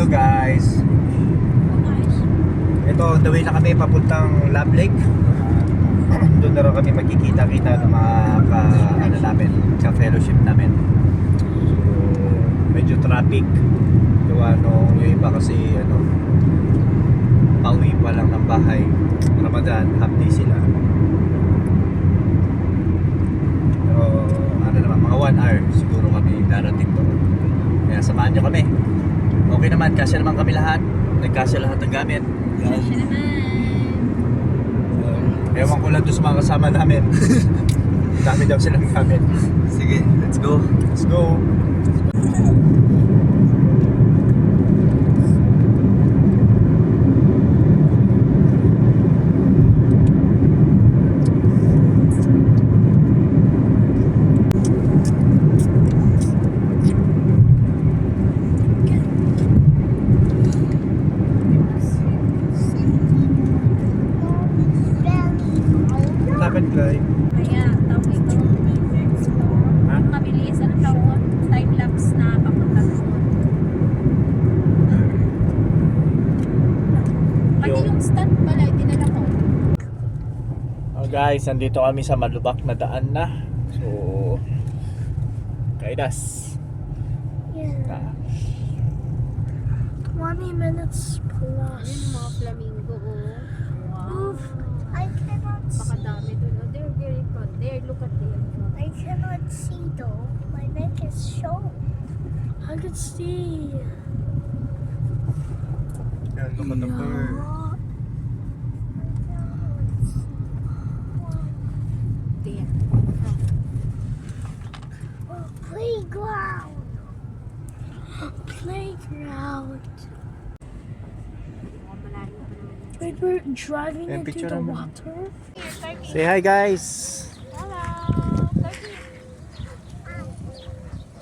Hello guys. Ito, on the way na kami papuntang Love Lake. Doon na rin kami magkikita-kita ng mga ka-fellowship namin. So, medyo traffic. Yung iba kasi pauwi pa lang ng bahay. Ramadan, half day sila. So, mga 1 hour siguro kami darating doon. Kaya samahan nyo kami. Okay naman, kasya naman kami lahat. Nagkasya lahat ng gamit. Kasya naman. Ewan ko lang doon sa mga kasama namin. Dami daw silang gamit. Sige, let's go. Let's go. Guys. Kaya, tawag ito. Ha? Mabilis. Anong tawag? Time-lapse na papunta doon. Pati yung stand pala, dinala ko. Oh guys, nandito kami sa malubak na daan na. So, Kaidas. Yeah. 20 minutes plus. Ayun yung mga flamingo, oh. Wow. Oof, I cannot Baka see. dami doon. Oh, they're very fun. There, look at them. I cannot see though. My neck is short. I can see. Yan, look at the bird. There. Oh, playground. Playground. Oh, malayo pa naman yan. Wait, we're driving Yeah, into picture the naman. water. Say hi guys. Hello.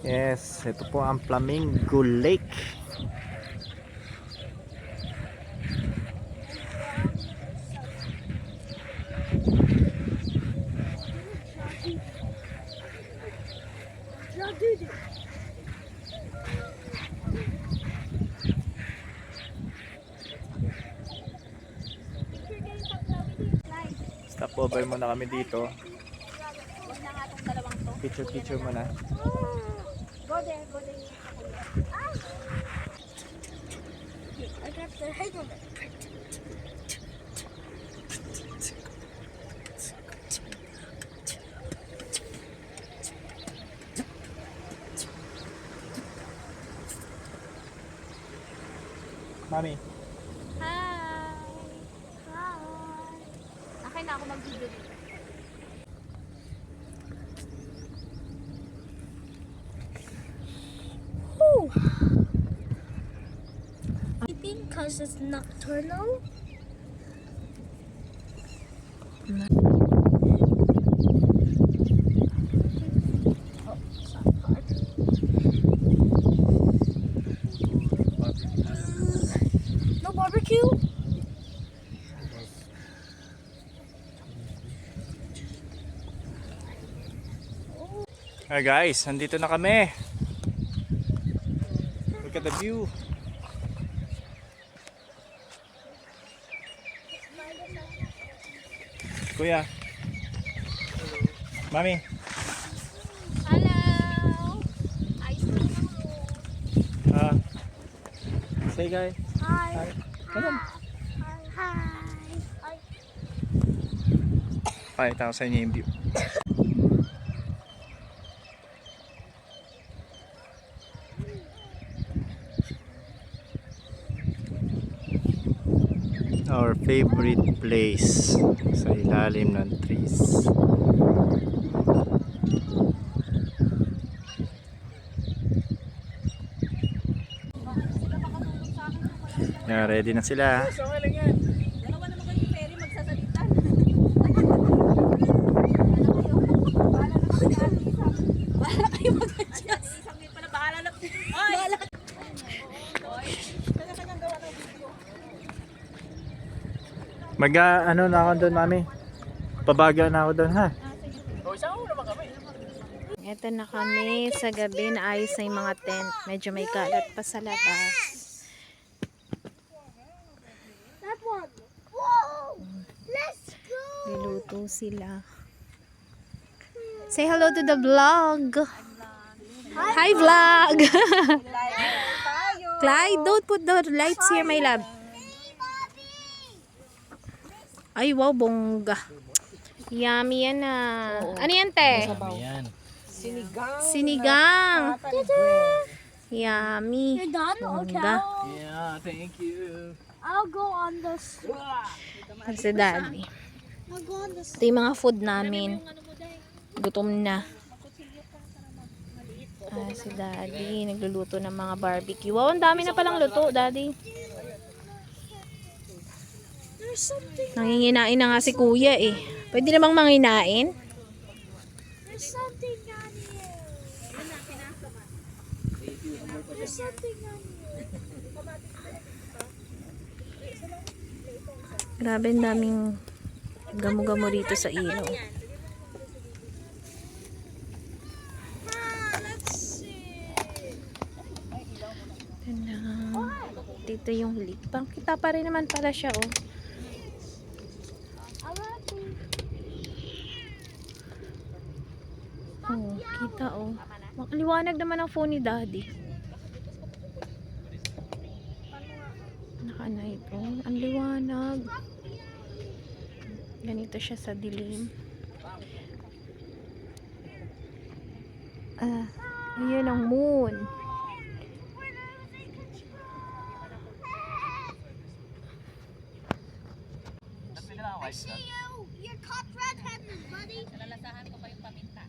Yes, ito po ang Flamingo Lake. Stop over muna kami dito. Huwag na nga itong dalawang to. Picture muna. Go there, go there. I got the hang of it. Mami. Hi. Hi. Akin na ako mag-video dito. Ooh. I think because it's nocturnal. Oh, sorry, hard. No barbecue? Hi guys, nandito na kami. Look at the view. Kuya. Mami. Hello. Ice cream. Say guys. Hi. Hi. Come on. Hi. Pakita ko sa inyo yung view. Our favorite place sa ilalim ng trees. Yeah, ready na sila. Dalawa naman kayo yung ferry magsasalita. Bahala kayo mag-adjust. Isang may pala bahala na. Bahala. Kanya-kanyang gawa ng video. Ano na ako doon, mami? Pabaga na ako doon, ha? Ito na kami sa gabi, naayos na yung mga tent. Medyo may kalat pa sa labas. one. Whoa! Let's go. Niluto sila. Say hello to the vlog. Hi vlog. Clyde, don't put the lights here, my love. Ay, wow, bongga. Yummy yan na. Ano yan, te? Yan. Sinigang. Yummy. You're done? Okay. Bongga. Yeah, thank you. I'll go on this. Si daddy. I'll go on this. Ito yung mga food namin. Gutom na. Si daddy, nagluluto ng mga barbecue. Wow, ang dami na palang luto, daddy. There's something. Nanginginain na nga si kuya eh. Pwede namang manginain. There's something on here. There's something on here. Grabe, ang daming gamo-gamo rito sa ilaw. Let's see. Dito yung lake. Kita pa rin naman pala siya, oh. I want to. Oh, kita, oh. Liwanag naman ang phone ni daddy. Naka-night, oh. Ang liwanag. Ganito siya sa dilim. Ayan ang moon. See you. You're caught red-handed, buddy. Nalalasahan ko pa yung paminta.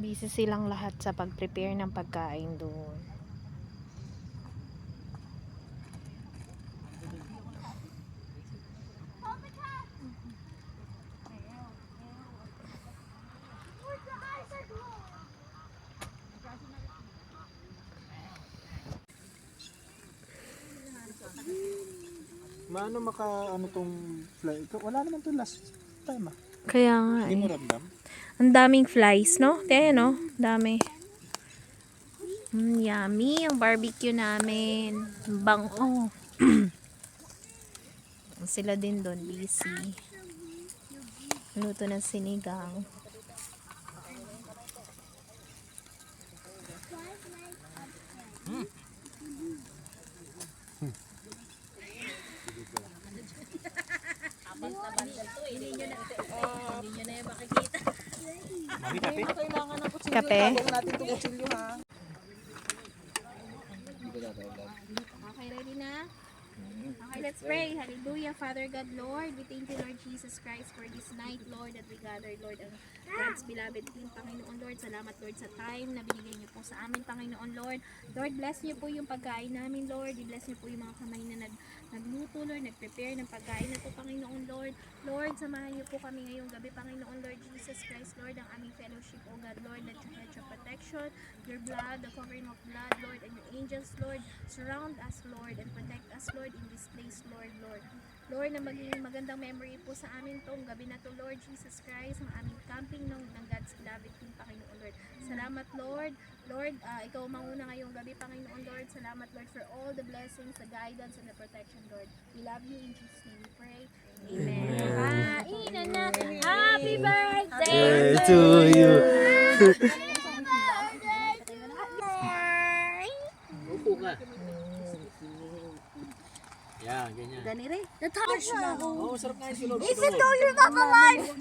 Busy silang lahat sa pag-prepare ng pagkain doon. Where's the eyes are glowing? Maano ano tong fly? Wala naman to last time ah. Kaya nga Hindi mo eh. ramdam? Ang daming flies, no? Kaya no? Dami. Yummy ang barbecue namin. Bang, oh. Sila din doon, busy. Luto ng sinigang. Mami, kape? Kape? Okay, ready na? Okay, let's pray. Hallelujah, Father God, Lord. We thank you, Lord Jesus Christ, for this night, Lord, that we gathered, Lord, ang God's beloved team, Panginoon, Lord. Salamat, Lord, sa time na binigay niyo po sa amin, Panginoon, Lord. Lord, bless niyo po yung pagkain namin, Lord. I-bless niyo po yung mga kamay na nagluto, Lord, nag-prepare ng pagkain na po, Panginoon, Lord. Lord, samahan niyo po kami ngayong gabi, Panginoon, Lord Jesus Christ, Lord, ang aming fellowship, O God, Lord, let your hedge of protection, your blood, the covering of blood, Lord, and your angels, Lord, surround us, Lord, and protect us, Lord, in this place, Lord, Lord. Lord, na maging magandang memory po sa amin tong gabi na to, Lord Jesus Christ, ang aming camping ng God's beloved team, Panginoon, Lord. Salamat, Lord. Lord, ikaw manguna ngayong gabi, Panginoon, Lord. Salamat, Lord, for all the blessings, the guidance, and the protection, Lord. We love you in Jesus' name we pray. Amen. Kainan na. Happy birthday to you. Upo ka. Yeah, ganyan. The touch now. Oo, sarap nga yung silog. Even though you're not alive.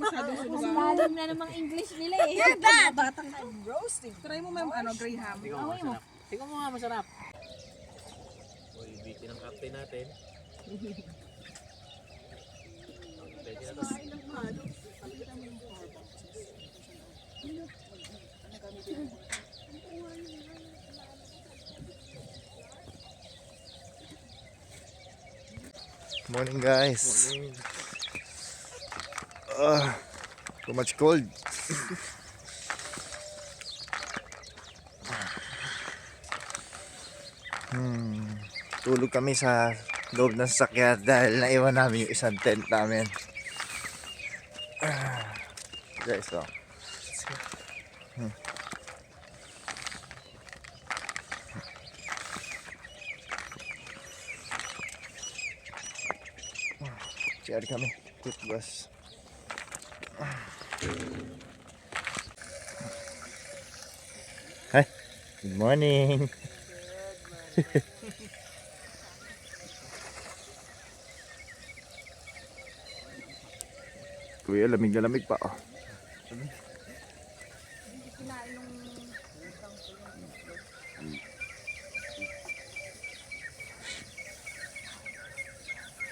Lalim na namang English nila eh. You're bad. Try mo ma'am, Graham. Tingnan mo, masarap. Tingnan mo nga, masarap. Uy, biti ng captain natin. Pwede na to. Morning guys. Too much cold. Tulog kami sa loob ng sasakyan dahil naiwan namin yung isang tent namin. Guys, so. Share kami. Toothbrush. Hi. Good morning. Kuya, lamig na lamig pa. Oh.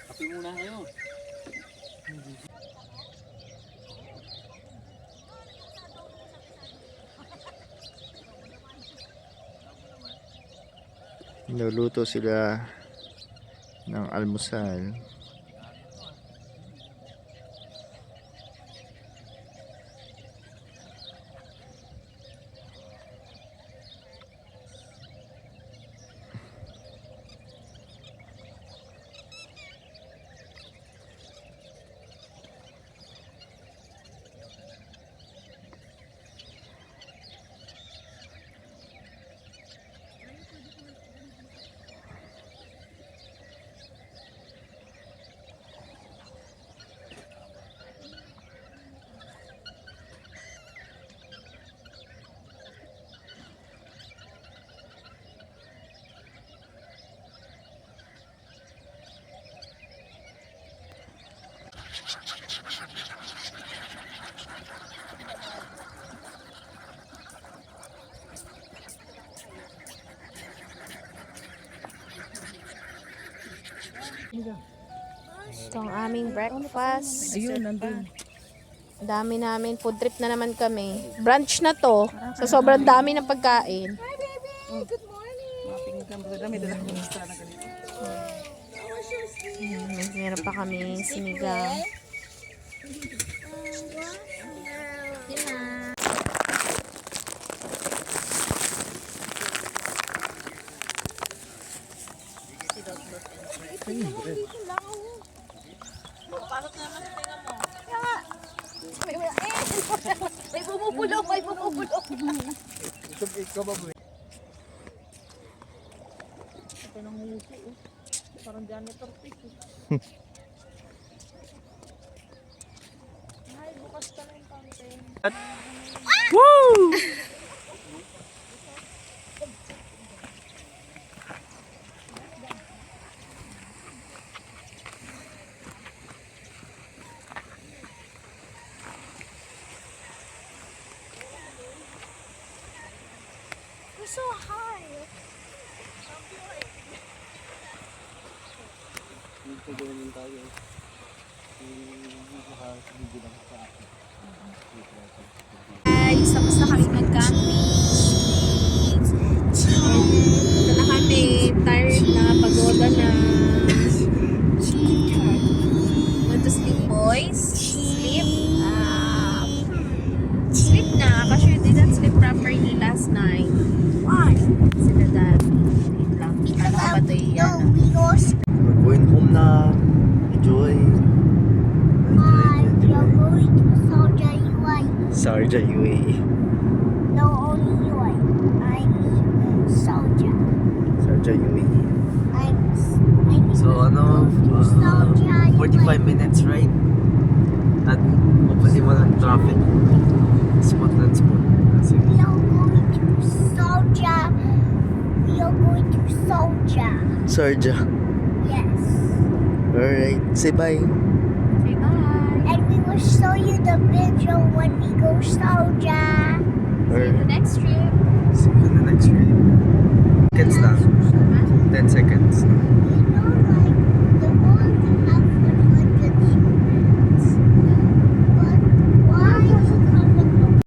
Kape muna kayo. Niluluto sila ng almusal. Ito ang aming breakfast. Ayun, nandun. Dami namin. Food trip na naman kami. Brunch na to. Sa sobrang dami ng pagkain. Mapinggan mo. Dami dala ko sa na ganito. Meron pa kami sinigang. May bumubulong, may bumubulong. Ikaw ba, boy? Parang janitor pick. We're so high. Dito ganyan tayo. Nakakabigil lang sa akin. Guys, tapos na kami mag-camping. Ito na kami. Tired na, pagoda na. Want to sleep, boys? Sleep? Sleep na, kasi you didn't sleep properly last night. Why? Sila dad. Wait lang. Ano ka ba ito No, we go We're going home na. Enjoy. we are going to Soldier UI. Sarja UAE. No, only UI. I mean Soldier. Sarja UAE. I mean So ano, Soldier 45 minutes ride. At hopefully walang traffic. Spot na spot. We are going to Soldier. We are going to Soldier. Sarja. Yes. Alright. Say bye. Say bye. And we will show you the video when we go Soldier. See you the next trip. See you in the next trip. Kids lang.